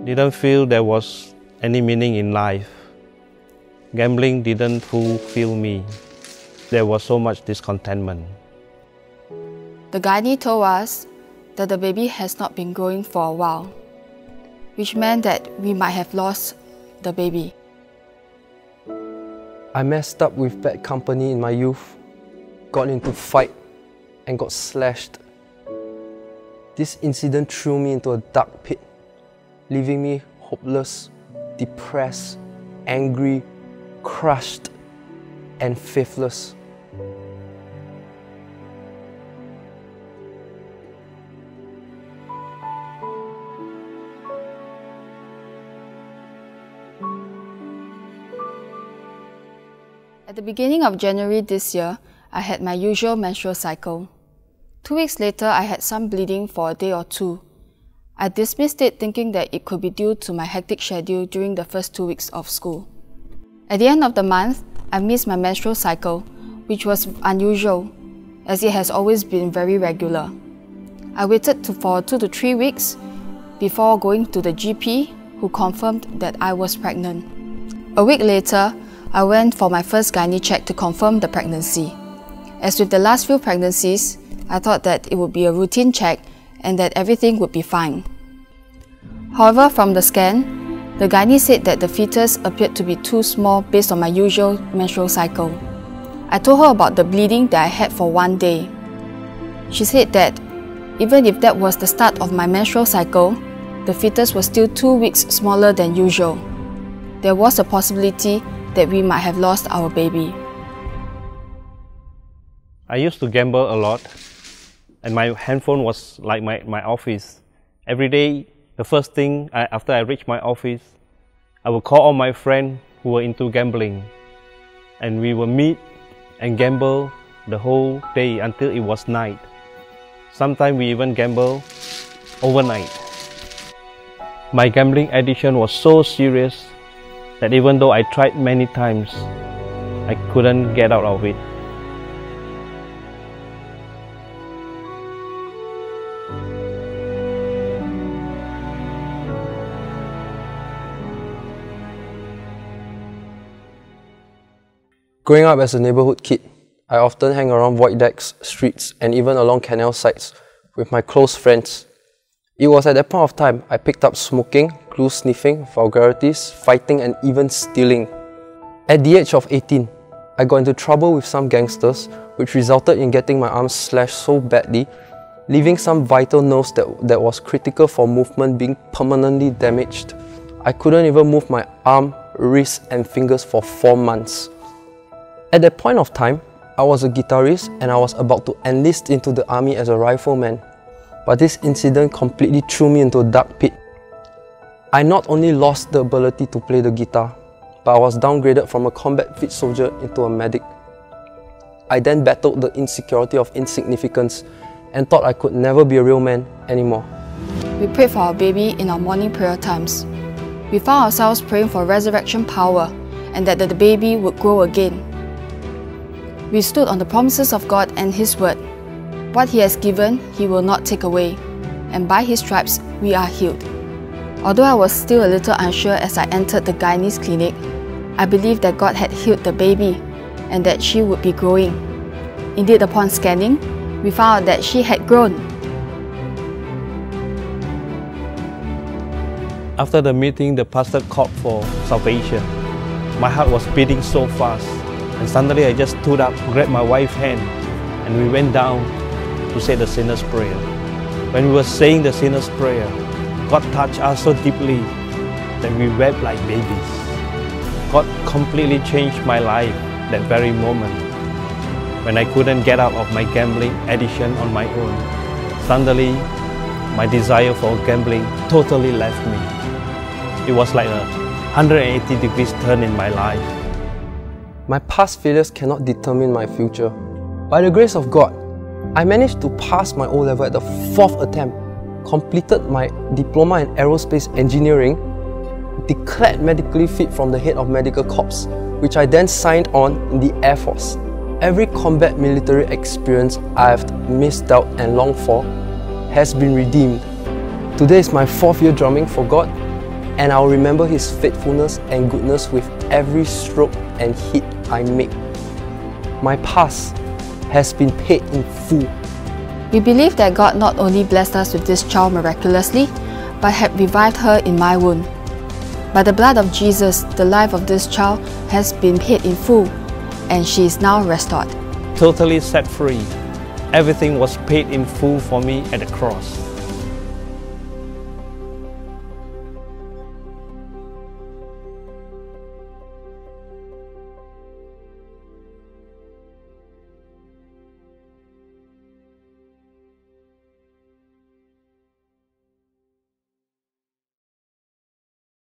Didn't feel there was any meaning in life. Gambling didn't fulfill me. There was so much discontentment. The gynae told us that the baby has not been growing for a while, which meant that we might have lost the baby. I messed up with bad company in my youth, got into fight and got slashed. This incident threw me into a dark pit, leaving me hopeless, depressed, angry, crushed, and faithless. At the beginning of January this year, I had my usual menstrual cycle. 2 weeks later, I had some bleeding for a day or two. I dismissed it thinking that it could be due to my hectic schedule during the first 2 weeks of school. At the end of the month, I missed my menstrual cycle, which was unusual, as it has always been very regular. I waited for 2 to 3 weeks before going to the GP, who confirmed that I was pregnant. A week later, I went for my first gynae check to confirm the pregnancy. As with the last few pregnancies, I thought that it would be a routine check and that everything would be fine. However, from the scan, the gynae said that the fetus appeared to be too small based on my usual menstrual cycle. I told her about the bleeding that I had for 1 day. She said that even if that was the start of my menstrual cycle, the fetus was still 2 weeks smaller than usual. There was a possibility that we might have lost our baby. I used to gamble a lot, and my handphone was like my office. Every day, the first thing after I reached my office, I would call all my friends who were into gambling, and we would meet and gamble the whole day until it was night. Sometimes we even gamble overnight. My gambling addiction was so serious that even though I tried many times, I couldn't get out of it. Growing up as a neighborhood kid, I often hang around void decks, streets, and even along canal sites with my close friends. It was at that point of time I picked up smoking, glue sniffing, vulgarities, fighting, and even stealing. At the age of 18, I got into trouble with some gangsters, which resulted in getting my arms slashed so badly, leaving some vital nerves that was critical for movement being permanently damaged. I couldn't even move my arm, wrist, and fingers for 4 months. At that point of time, I was a guitarist and I was about to enlist into the army as a rifleman. But this incident completely threw me into a dark pit. I not only lost the ability to play the guitar, but I was downgraded from a combat fit soldier into a medic. I then battled the insecurity of insignificance and thought I could never be a real man anymore. We prayed for our baby in our morning prayer times. We found ourselves praying for resurrection power and that the baby would grow again. We stood on the promises of God and His word. What He has given, He will not take away, and by His stripes we are healed. Although I was still a little unsure as I entered the gynae's clinic, I believed that God had healed the baby and that she would be growing. Indeed, upon scanning, we found out that she had grown. After the meeting, the pastor called for salvation. My heart was beating so fast, and suddenly I just stood up, grabbed my wife's hand, and we went down to say the sinner's prayer. When we were saying the sinner's prayer, God touched us so deeply that we wept like babies. God completely changed my life that very moment. When I couldn't get out of my gambling addiction on my own, suddenly my desire for gambling totally left me. It was like a 180 degrees turn in my life. My past failures cannot determine my future. By the grace of God, I managed to pass my O-level at the 4th attempt, completed my diploma in aerospace engineering, declared medically fit from the head of medical corps, which I then signed on in the Air Force. Every combat military experience I have missed out and longed for has been redeemed. Today is my 4th year drumming for God, and I'll remember His faithfulness and goodness with every stroke and hit I make. My past has been paid in full. We believe that God not only blessed us with this child miraculously, but had revived her in my womb. By the blood of Jesus, the life of this child has been paid in full, and she is now restored. Totally set free. Everything was paid in full for me at the cross.